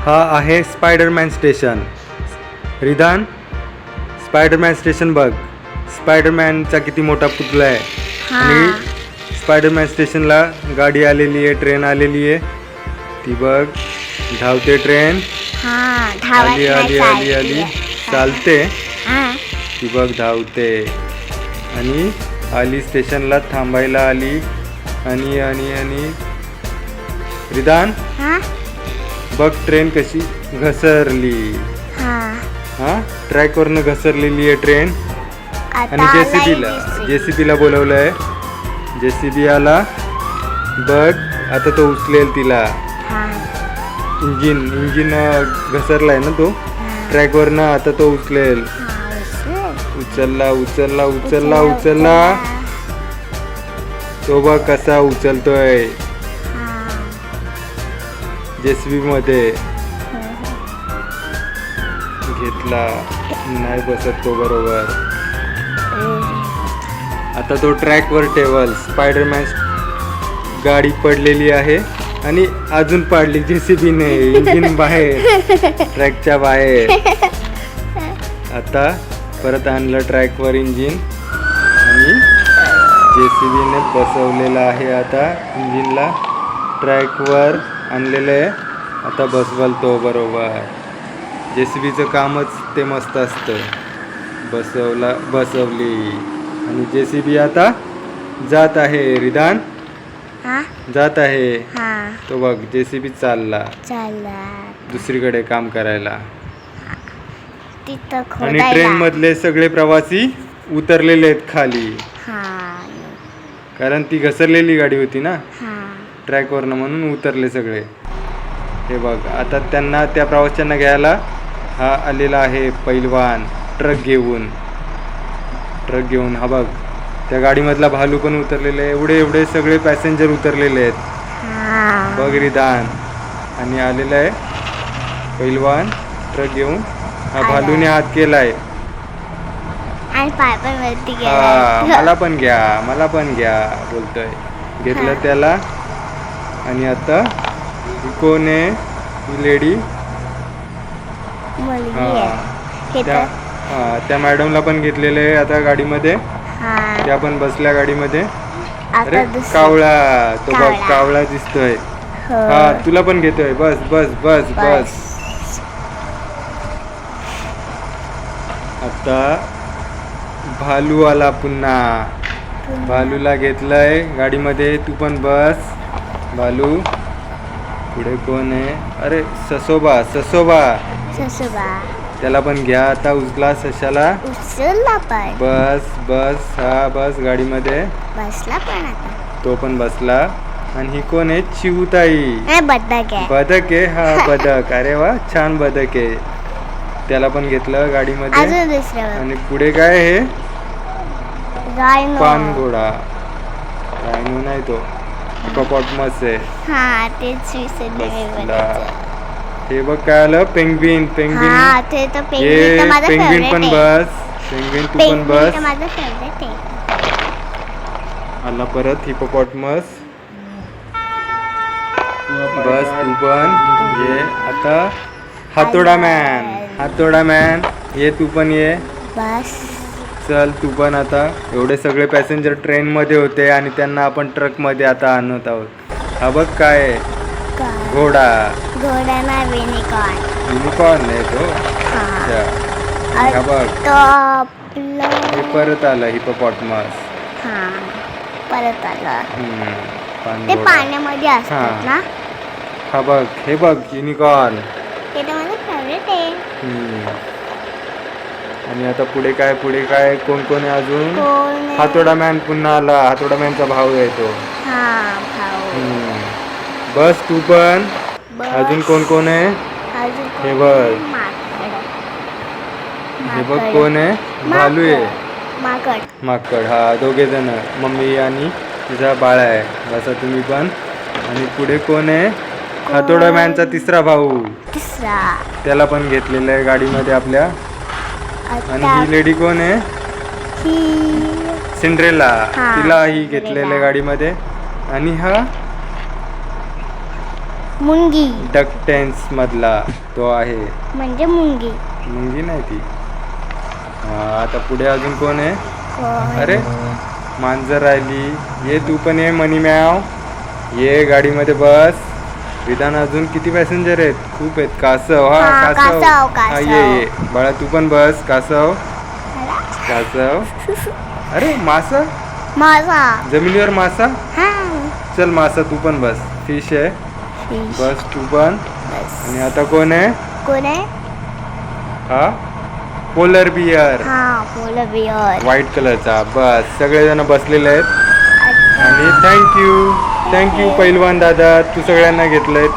हा आहे Spiderman station. रिदान, Spiderman station बघ. स्पायडरमॅनचा किती मोठा पुतळा आहे. आणि स्पायडरमॅन स्टेशनला गाडी आलेली आहे, ट्रेन आलेली आहे. ती बघ धावते ट्रेन. आली आली आली आली चालते. ती बघ धावते आणि आली स्टेशनला थांबायला आली. आणि आणि आणि रिदान बघ ट्रेन कशी घसरली. ट्रॅकवरनं घसरलेली आहे ट्रेन. आणि जेसीबीला बोलवलंय. जेसीबी आला बघ. आता तो उचलेल तिला. इंजिन घसरलाय ना तो ट्रॅकवरनं. आता तो उचलेल. उचलला उचलला उचलला उचलला. तो बघ कसा उचलतोय जेसीबी मध्ये. घेतला नाही बसत तो बरोबर. आता तो ट्रॅकवर ठेवल. स्पायडरमॅन गाडी पडलेली आहे आणि अजून पाडली जेसीबीने. इंजिन बाहेर, ट्रॅकच्या बाहेर. आता परत आणलं ट्रॅकवर इंजिन आणि जेसीबीने बसवलेलं आहे. आता इंजिनला ट्रॅकवर आणलेलं आहे. आता बसवल तो बरोबर. जेसीबीचं कामच ते मस्त असतं. बसवली आणि जेसीबी आता जात आहे. रिदान जात आहे. तो बघ जेसीबी चालला दुसरीकडे काम करायला. आणि ट्रेन मधले सगळे प्रवासी उतरलेले आहेत खाली. कारण ती घसरलेली गाडी होती ना ट्रॅकवरनं, म्हणून उतरले सगळे. हे बघ आता त्यांना, त्या प्रवाशांना घ्यायला हा आलेला आहे पैलवान ट्रक घेऊन. हा बघ त्या गाडीमधला भालू पण उतरलेला आहे. एवढे एवढे सगळे पॅसेंजर उतरलेले आहेत बघ रिदान. आणि आलेला आहे पैलवान ट्रक घेऊन. हा भालूने हात केलाय. मला पण घ्या बोलतोय. घेतलं त्याला. आणि आता कोण आहे ही लेडी. त्या मॅडमला पण घेतलेलं आहे आता गाडीमध्ये. त्या पण बसल्या गाडीमध्ये. अरे कावळा, तो बघ कावळा दिसतोय. तुला पण घेतोय. बस बस बस बस. आता भालू आला पुन्हा. भालूला घेतलंय गाडीमध्ये. तू पण बस भालू. पुढे कोण आहे. अरे ससोबा. त्याला पण घ्या आता. उचला सशाला. बस बस. बस गाडीमध्ये बसला पण आता. तो पण बसला. आणि ही कोण आहे. चिवताई. बदक आहे. बदक. अरे वा छान बदक आहे. त्याला पण घेतलं गाडीमध्ये. आणि पुढे काय आहे. पानघोडा. रायनो नाही तो हिपोपॉटमस आहे. हे बघ काय आलं. पेंग्विन. पेंग्विन पण बस. पेंग्विन तू पण बस. आला परत हिपोपॉटमस. बस तू पण ये. आता हातोडा मॅन ये. तू पण ये. चल तू पण. आता एवढे सगळे पॅसेंजर ट्रेन मध्ये होते आणि त्यांना आपण ट्रक मध्ये आता आणत आहोत. हा बघ काय घोडा ना. युनिकॉर्न आहे तो. हा बघ हे परत आलं हिपोपॉटमस. परत आलं. ते पाण्यामध्ये असतात ना. हा बघ हे बघ युनिकॉर्न. ते तर माझं फेवरेट आहे. आणि आता पुढे काय कोण कोण आहे अजून. हातोडा मॅन पुन्हा आला. हातोडा मॅनचा भाऊ आहे तो. बस तू पण. अजून कोण कोण आहे. हे बघ कोण आहे. भालू आहे. माकड. हा दोघे जण मम्मी आणि तिचा बाळा आहे. बसा तुम्ही पण. आणि पुढे कोण आहे. हातोडा मॅनचा तिसरा भाऊ. त्याला पण घेतलेलं आहे गाडीमध्ये आपल्या. आणि ही लेडी कोण आहे. सिंड्रेला. तिला ही घेतलेलं आहे गाडीमध्ये. आणि हा मुंगी डक टेन्स मधला तो आहे. म्हणजे मुंगी. मुंगी नाही ती. आता पुढे अजून कोण आहे? कोण? अरे मांजर राहिली. ये तू पण ये मनी मॅव. ये गाडीमध्ये बस. विधान अजून किती पॅसेंजर आहेत? खूप आहेत. कासव. हा, कासव. कासव. ये बाळा तू पण बस. कासव. अरे मासा. जमिनीवर मासा. चल मासा तू पण बस. फिश आहे. बस तू पण. आणि आता कोण आहे? हा polar bear. Polar bear. White कलरचा. बस सगळेजण बसलेले आहेत. आणि थँक्यू पैलवान दादा, तू सगळ्यांना घेतलंय.